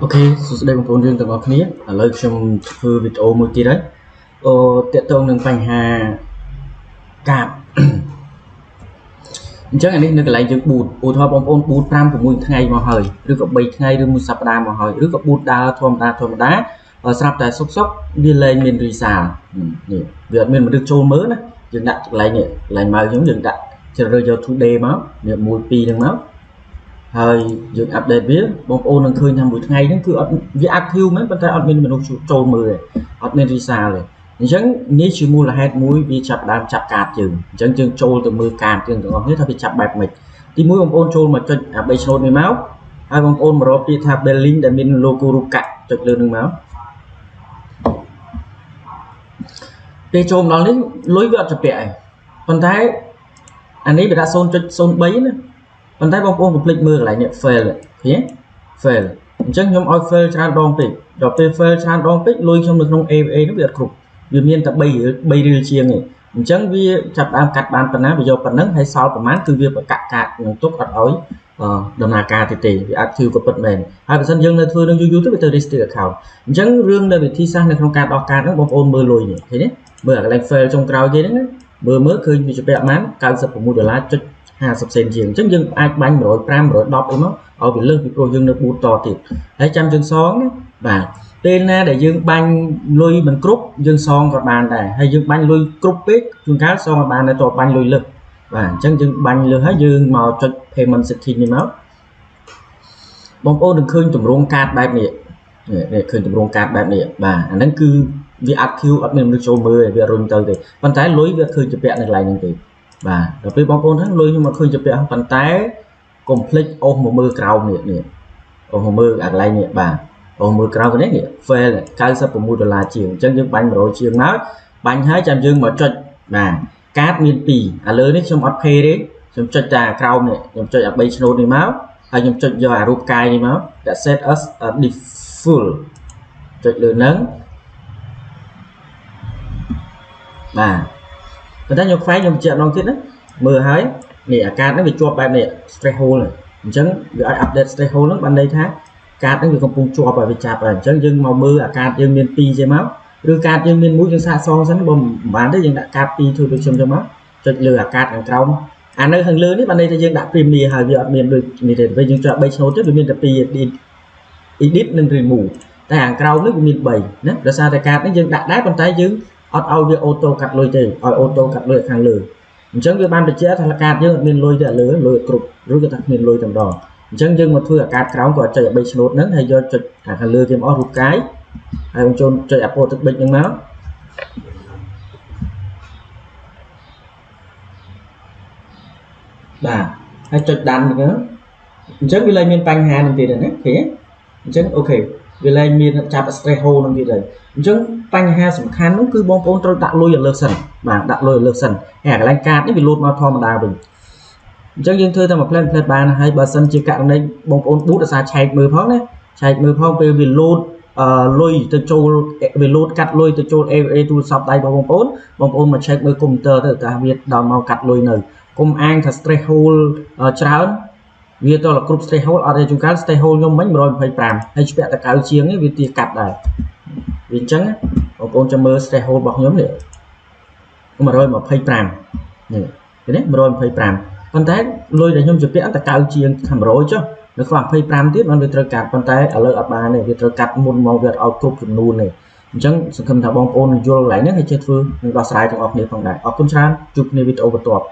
Ok, đây một con riêng từng ngọc ní lời trong thư video một tí đấy tiện tông nâng bánh hà cạp chắc là nên lại dựng bụt bụt hoa bóng ôn bụt ram của mùi ngày mà hơi rồi có 7 ngày rồi mùi sắp đá mà hơi rồi có bụt đá thơm đá ở sắp tại sốc đi lên miền rì xà việc mình mà được trôn mớ nè dừng đặt lại màu giống dừng đặt chờ rồi giờ thu đề máu niệm mùi pi đừng máu hơi dựng update biết bóng ôn đang khơi năm buổi ngày nó cứ vì active mấy bên tay admin mình không trôn mười admin rì xà rồi chẳng ní chỉ mua là hai mũi vì chặt đam chặt cạt chừng chẳng chừng trôi từ mưa cạt chừng còn hết bị chặt bẹp mịch thì mũi bóng ôn trôi mà cho bây trôi này máu hai bóng ôn mà rồi đi tháp Berlin để mình logo cắt chật lên đường máu để trôm đó đến lối vợ chụp bẹ còn thấy anh ấy bị đã xôn bấy nữa còn thấy bóng ôn của lịch mưa lại nhận phê lại thế phê chẳng nhóm oi phê tràn đong tịch đọc phê tràn đong tịch lôi trong được trong e nó bị cục vì miền tập bay đi chiêng này chẳng vì chặt đam cắt bàn phần ná bây giờ phần nắng hay sau phần mát từ việc cắt tốt ở đói đồng là ca thì vì active của bật mềm hai dân dân là thôi đang YouTube từ register account chẳng riêng đây bị thi sang này không ca đo ca nó bóng ôn mưa lùi nhỉ thế đấy mưa ở cái phê trong cao dưới đấy mưa mới khơi bị chụp bẹ mát cao sập của mua đô la chút 50 ជាង ចឹង យើង អាច បាញ់ 100 5 110 អី មក ឲ្យ វា លើស ពី ព្រោះ យើង នៅ ប៊ូត ត ទៀត ហើយ ចាំ យើង សង ណា បាទ ពេល ណា ដែល យើង បាញ់ លុយ មិន គ្រប់ យើង សង ក៏ បាន ដែរ ហើយ យើង បាញ់ លុយ គ្រប់ ពេក ជួន កាល សង ឲ្យ បាន ដែរ ត បាញ់ លុយ លើស បាទ អញ្ចឹង យើង បាញ់ លើស ហើយ យើង មក ចុច payment setting នេះ មក បងប្អូន នឹង ឃើញ ទម្រង់ កាត បែប នេះ នេះ ឃើញ ទម្រង់ កាត បែប នេះ បាទ អា ហ្នឹង គឺ វា active អត់ មាន មនុស្ស ចូល មើល វា រុញ ទៅ ទេ ប៉ុន្តែ លុយ វា ឃើញ ជា ពាក់ នៅ កន្លែង ហ្នឹង ទេ បាទដល់ពេលបងប្អូនហ្នឹងលុយខ្ញុំមកឃើញជាពាក់ប៉ុន្តែកុំភ្លេចអូសមកមើលក្រោមនេះអូសមកមើលអាកន្លែងនេះបាទអូសមើលក្រោមនេះ fail 96 ដុល្លារជាងអញ្ចឹងយើងបាញ់ 100 ជាងមកបាញ់ហើយចាំយើងមកចុចបាទកាតមាន2ឥឡូវនេះខ្ញុំអត់ pay ទេខ្ញុំចុចតែក្រោមនេះខ្ញុំចុចអា3ឆ្នោតនេះមកហើយខ្ញុំចុចយកអារូបកាយនេះមកតែ set us default ចុចលើហ្នឹងបាទប៉ុន្តែខ្ញុំខ្វែងខ្ញុំជិះម្ដងទៀតណាមើលហើយនេះអាកាតហ្នឹងវាជាប់បែបនេះ stress hole អញ្ចឹងវាឲ្យ update stress hole ហ្នឹងបានន័យថាកាតហ្នឹងវាកំពុងជាប់ហើយវាចាប់ហើយអញ្ចឹងយើងមកមើលអាកាតយើងមាន2ចេះមកឬកាតយើងមាន1យើងសាកសងសិនបើមិនបានទេយើងដាក់កាត2ធ្វើដូចខ្ញុំចឹងមកចុចលើអាកាតខាងក្រោមអានៅខាងលើនេះបានន័យថាយើងដាក់ premier ហើយវាអត់មានដូចនេះទេពេលយើងចុច3ឆ្នោតទៀតវាមានតែ2 edit និង remove តែខាងក្រោមនេះវាមាន3ណាដោយសារតែកាតនេះយើងដាក់ដែរប៉ុន្តែយើងអត់ឲ្យវាអូតូកាត់លុយទេឲ្យអូតូកាត់លុយខាងលើអញ្ចឹងវាបានបញ្ជាក់ថាកាតយើងអត់មានលុយទេលើលុយគ្រប់ឬក៏ថាគ្មានលុយតែម្ដងអញ្ចឹងយើងមកធ្វើអាកាតក្រោមក៏ចុច3ឆ្នោតហ្នឹងហើយយកចុចខាងលើគេមកអស់រូបកាយហើយបងចូលចុចអាពតទឹកប៊ិចហ្នឹងមកបាទហើយចុចដានហ្នឹងអញ្ចឹងវាលែងមានបញ្ហានឹងទៀតហើយណាឃើញទេអញ្ចឹងអូខេវាលែងមានចាប់ stress hole នឹងទៀតហើយអញ្ចឹងបញ្ហាសំខាន់នោះគឺបងប្អូនត្រូវដាក់លុយឲ្យលើសិនបាទដាក់លុយឲ្យលើសិនហើយកន្លែងកាតនេះវាលោតមកធម្មតាវិញអញ្ចឹងយើងធ្វើតែមួយផ្លែបានហើយបើសិនជាករណីបងប្អូនប៊ូតអាសាឆែកមើលផងណាឆែកមើលផងពេលវាលោតលុយទៅចូលវាលោតកាត់លុយទៅចូល AVA ទូរស័ព្ទដៃបងប្អូនមកឆែកមើលកុំព្យូទ័រទៅថាវាដល់មកកាត់លុយនៅកុំអាងថា stress hole ច្រើនវាទៅដល់គ្រប់ stress hole អត់ទេជួនកាល stress hole ខ្ញុំមិញ125ហើយស្ពាក់តកៅជាងនេះវាទីកាត់ដែរវាអញ្ចឹងបងប្អូនចាំមើល stress hole របស់ខ្ញុំនេះ125នេះឃើញទេ125ប៉ុន្តែលុយដែលខ្ញុំជពាក់តកៅជាង100ចុះនៅខ្វះ25ទៀតมันវាត្រូវកាត់ប៉ុន្តែឥឡូវអត់បានទេវាត្រូវកាត់មុនមកវាអត់ឲ្យគ្រប់ចំនួនទេអញ្ចឹងសង្ឃឹមថាបងប្អូននឹងយល់កន្លែងហ្នឹងហើយចេះធ្វើនឹងដោះស្រាយទាំងអស់គ្នាផងដែរអរគុណច្រើនជួបគ្នាវីដេអូបន្ទាប់